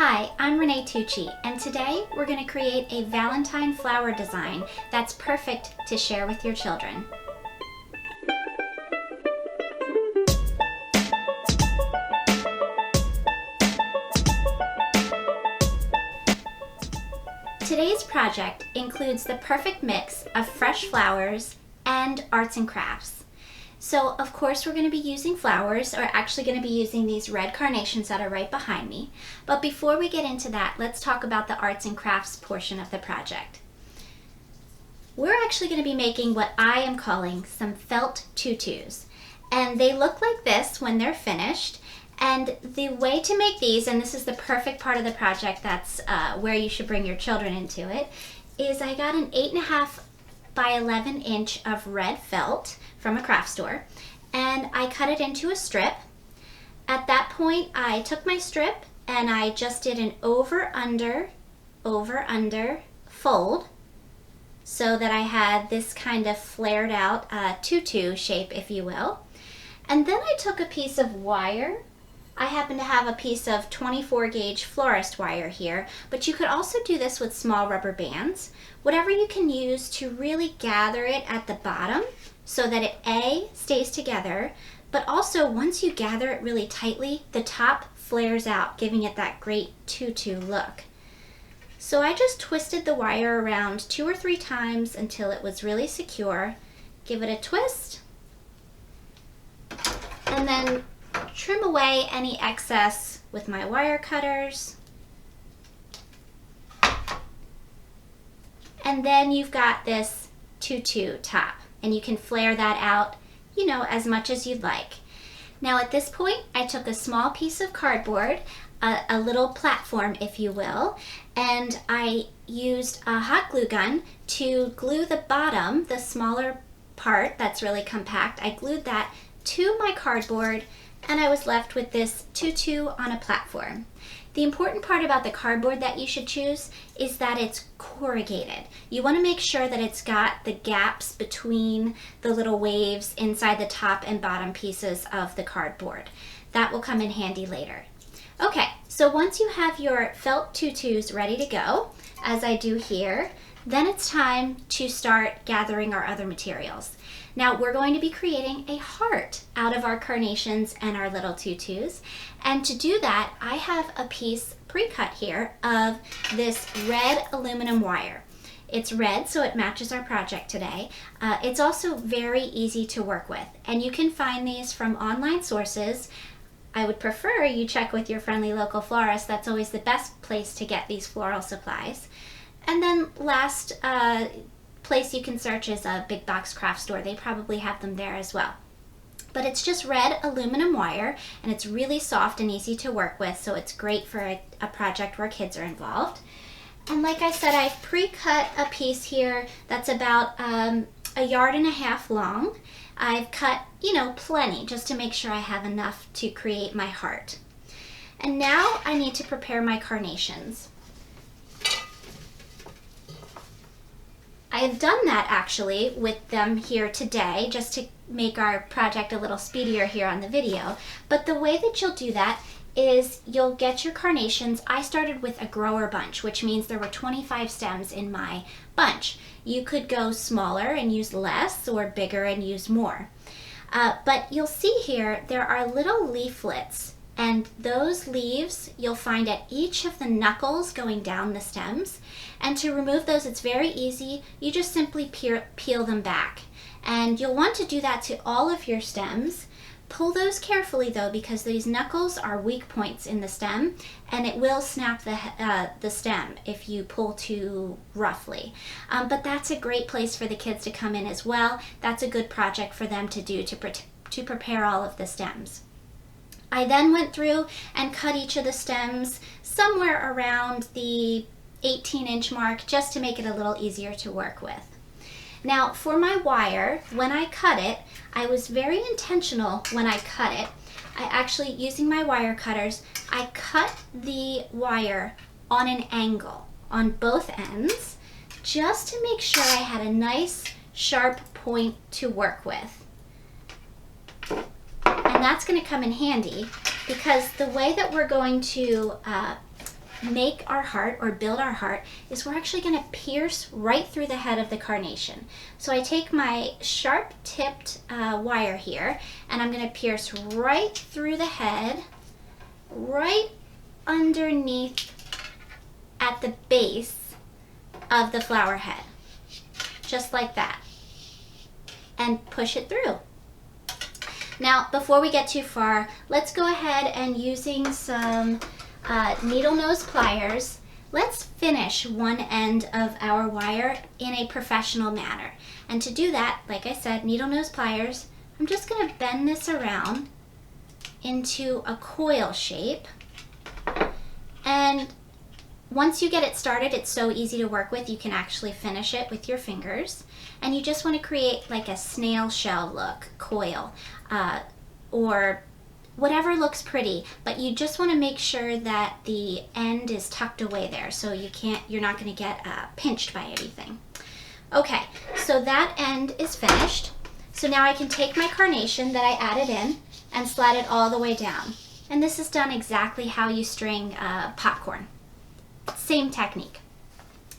Hi, I'm Renee Tucci, and today we're going to create a Valentine flower design that's perfect to share with your children. Today's project includes the perfect mix of fresh flowers and arts and crafts. So of course we're going to be using flowers, or actually going to be using these red carnations that are right behind me. But before we get into that, let's talk about the arts and crafts portion of the project. We're actually going to be making what I am calling some felt tutus. And they look like this when they're finished. And the way to make these, and this is the perfect part of the project, that's where you should bring your children into it, is I got an 8.5 by 11 inch of red felt from a craft store, and I cut it into a strip. At that point, I took my strip and I just did an over under fold so that I had this kind of flared out tutu shape, if you will. And then I took a piece of wire. I happen to have a piece of 24 gauge florist wire here, but you could also do this with small rubber bands. Whatever you can use to really gather it at the bottom so that it A, stays together, but also once you gather it really tightly, the top flares out, giving it that great tutu look. So I just twisted the wire around 2 or 3 times until it was really secure. Give it a twist, and then trim away any excess with my wire cutters. And then you've got this tutu top, and you can flare that out, you know, as much as you'd like. Now at this point, I took a small piece of cardboard, a little platform, if you will, and I used a hot glue gun to glue the bottom, the smaller part that's really compact. I glued that to my cardboard, and I was left with this tutu on a platform. The important part about the cardboard that you should choose is that it's corrugated. You want to make sure that it's got the gaps between the little waves inside the top and bottom pieces of the cardboard. That will come in handy later. Okay, so once you have your felt tutus ready to go, as I do here, then it's time to start gathering our other materials. Now we're going to be creating a heart out of our carnations and our little tutus. And to do that, I have a piece pre-cut here of this red aluminum wire. It's red, so it matches our project today. It's also very easy to work with, and you can find these from online sources. I would prefer you check with your friendly local florist. That's always the best place to get these floral supplies. And then last place you can search is a big box craft store. They probably have them there as well. But it's just red aluminum wire, and it's really soft and easy to work with, so it's great for a project where kids are involved. And like I said, I've pre-cut a piece here that's about 1.5 yards long. I've cut, you know, plenty just to make sure I have enough to create my heart. And now I need to prepare my carnations. I have done that actually with them here today just to make our project a little speedier here on the video. But the way that you'll do that is you'll get your carnations. I started with a grower bunch, which means there were 25 stems in my bunch. You could go smaller and use less, or bigger and use more. But you'll see here there are little leaflets, and those leaves you'll find at each of the knuckles going down the stems. And to remove those, it's very easy. You just simply peel them back. And you'll want to do that to all of your stems. Pull those carefully though, because these knuckles are weak points in the stem, and it will snap the stem if you pull too roughly. But that's a great place for the kids to come in as well. That's a good project for them to do to prepare all of the stems. I then went through and cut each of the stems somewhere around the 18-inch mark, just to make it a little easier to work with. Now for my wire, when I cut it, I was very intentional when I cut it. I actually, using my wire cutters, I cut the wire on an angle on both ends, just to make sure I had a nice sharp point to work with. And that's going to come in handy because the way that we're going to make our heart or build our heart is we're actually going to pierce right through the head of the carnation. So I take my sharp tipped wire here and I'm going to pierce right through the head, right underneath at the base of the flower head, just like that, and push it through. Now, before we get too far, let's go ahead and using some needle nose pliers, let's finish one end of our wire in a professional manner. And to do that, like I said, needle nose pliers, I'm just going to bend this around into a coil shape. And once you get it started, it's so easy to work with, you can actually finish it with your fingers. And you just want to create like a snail shell look coil, or whatever looks pretty, but you just want to make sure that the end is tucked away there so you're not going to get pinched by anything. Okay, so that end is finished. So now I can take my carnation that I added in and slide it all the way down. And this is done exactly how you string popcorn. Same technique.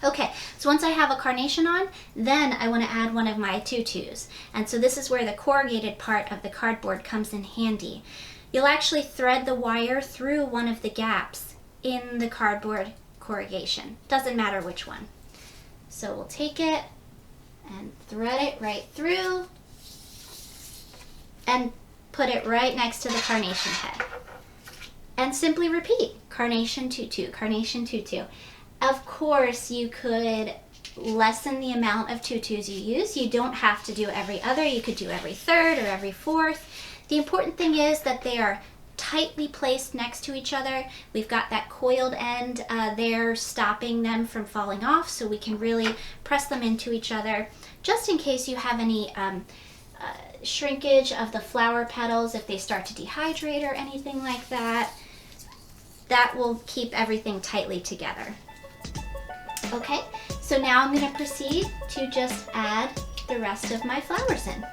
Okay, so once I have a carnation on, then I want to add one of my tutus. And so this is where the corrugated part of the cardboard comes in handy. You'll actually thread the wire through one of the gaps in the cardboard corrugation. Doesn't matter which one. So we'll take it and thread it right through and put it right next to the carnation head. And simply repeat, carnation tutu, carnation tutu. Of course, you could lessen the amount of tutus you use. You don't have to do every other. You could do every third or every fourth. The important thing is that they are tightly placed next to each other. We've got that coiled end there stopping them from falling off, so we can really press them into each other. Just in case you have any shrinkage of the flower petals, if they start to dehydrate or anything like that, that will keep everything tightly together. Okay, so now I'm going to proceed to just add the rest of my flowers in.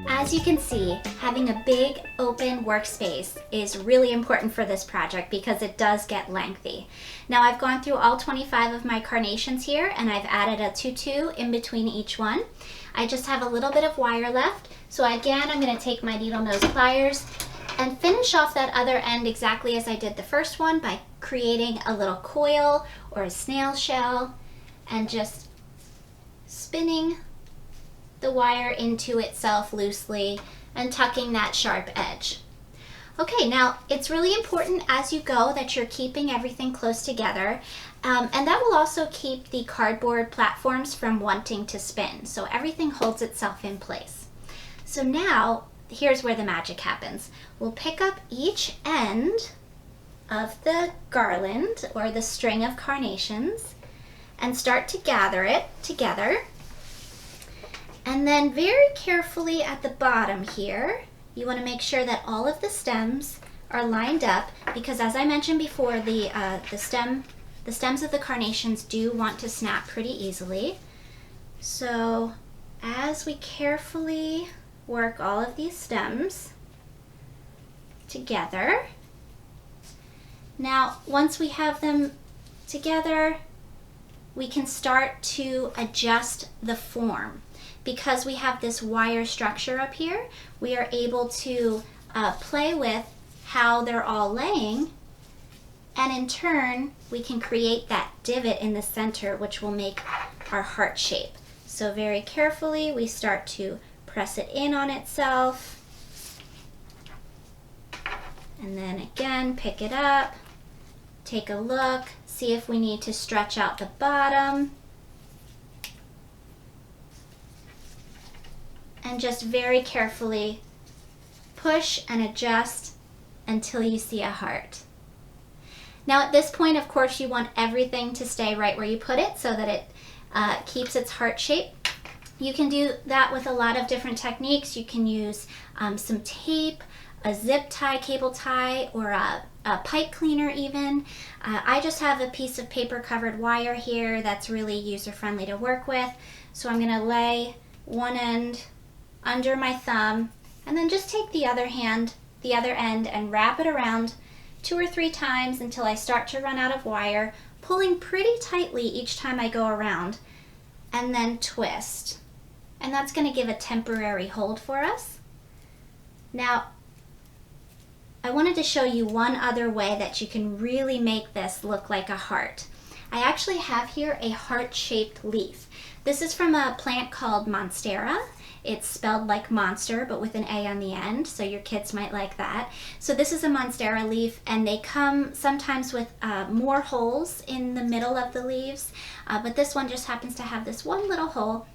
As you can see, having a big open workspace is really important for this project because it does get lengthy. Now I've gone through all 25 of my carnations here and I've added a tutu in between each one. I just have a little bit of wire left, so again I'm going to take my needle nose pliers and finish off that other end exactly as I did the first one by creating a little coil or a snail shell and just spinning the wire into itself loosely and tucking that sharp edge. Okay, now it's really important as you go that you're keeping everything close together, and that will also keep the cardboard platforms from wanting to spin, so everything holds itself in place. So now here's where the magic happens. We'll pick up each end of the garland or the string of carnations and start to gather it together. And then very carefully at the bottom here, you want to make sure that all of the stems are lined up because as I mentioned before, the stems of the carnations do want to snap pretty easily. So as we carefully work all of these stems together, now once we have them together, we can start to adjust the form. Because we have this wire structure up here, we are able to play with how they're all laying, and in turn we can create that divot in the center which will make our heart shape. So very carefully we start to press it in on itself. And then again, pick it up, take a look, see if we need to stretch out the bottom. And just very carefully push and adjust until you see a heart. Now at this point, of course, you want everything to stay right where you put it so that it keeps its heart shape. You can do that with a lot of different techniques. You can use some tape, a zip tie, cable tie, or a pipe cleaner even. I just have a piece of paper covered wire here that's really user friendly to work with. So I'm gonna lay one end under my thumb and then just take the other end and wrap it around 2 or 3 times until I start to run out of wire, pulling pretty tightly each time I go around, and then twist. And that's gonna give a temporary hold for us. Now, I wanted to show you one other way that you can really make this look like a heart. I actually have here a heart-shaped leaf. This is from a plant called Monstera. It's spelled like monster, but with an A on the end, so your kids might like that. So this is a Monstera leaf, and they come sometimes with more holes in the middle of the leaves, but this one just happens to have this one little hole,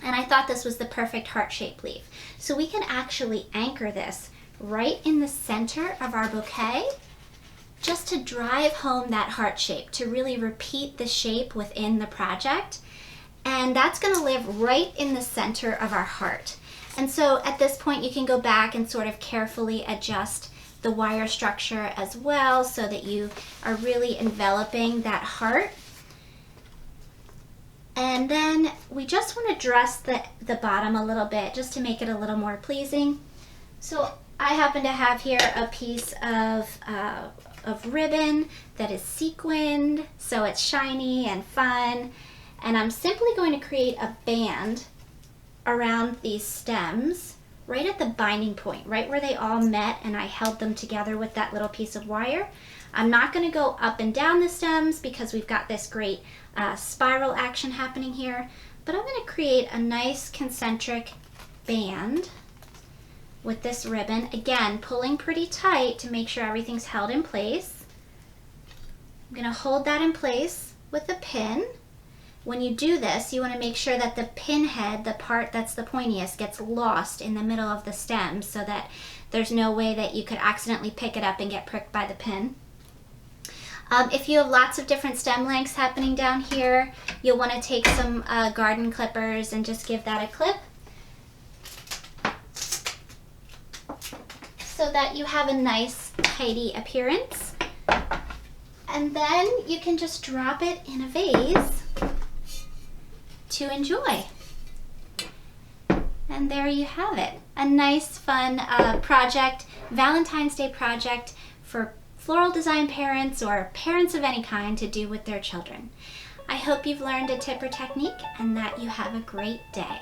and I thought this was the perfect heart-shaped leaf. So we can actually anchor this right in the center of our bouquet, just to drive home that heart shape, to really repeat the shape within the project. And that's gonna live right in the center of our heart. And so at this point, you can go back and sort of carefully adjust the wire structure as well so that you are really enveloping that heart. And then we just wanna dress the bottom a little bit just to make it a little more pleasing. So I happen to have here a piece of ribbon that is sequined, so it's shiny and fun. And I'm simply going to create a band around these stems right at the binding point, right where they all met and I held them together with that little piece of wire. I'm not going to go up and down the stems because we've got this great spiral action happening here, but I'm going to create a nice concentric band with this ribbon, again pulling pretty tight to make sure everything's held in place. I'm going to hold that in place with a pin. When you do this, you want to make sure that the pin head, the part that's the pointiest, gets lost in the middle of the stem so that there's no way that you could accidentally pick it up and get pricked by the pin. If you have lots of different stem lengths happening down here, you'll want to take some garden clippers and just give that a clip so that you have a nice tidy appearance. And then you can just drop it in a vase to enjoy. And there you have it. A nice fun project, Valentine's Day project for floral design parents or parents of any kind to do with their children. I hope you've learned a tip or technique and that you have a great day.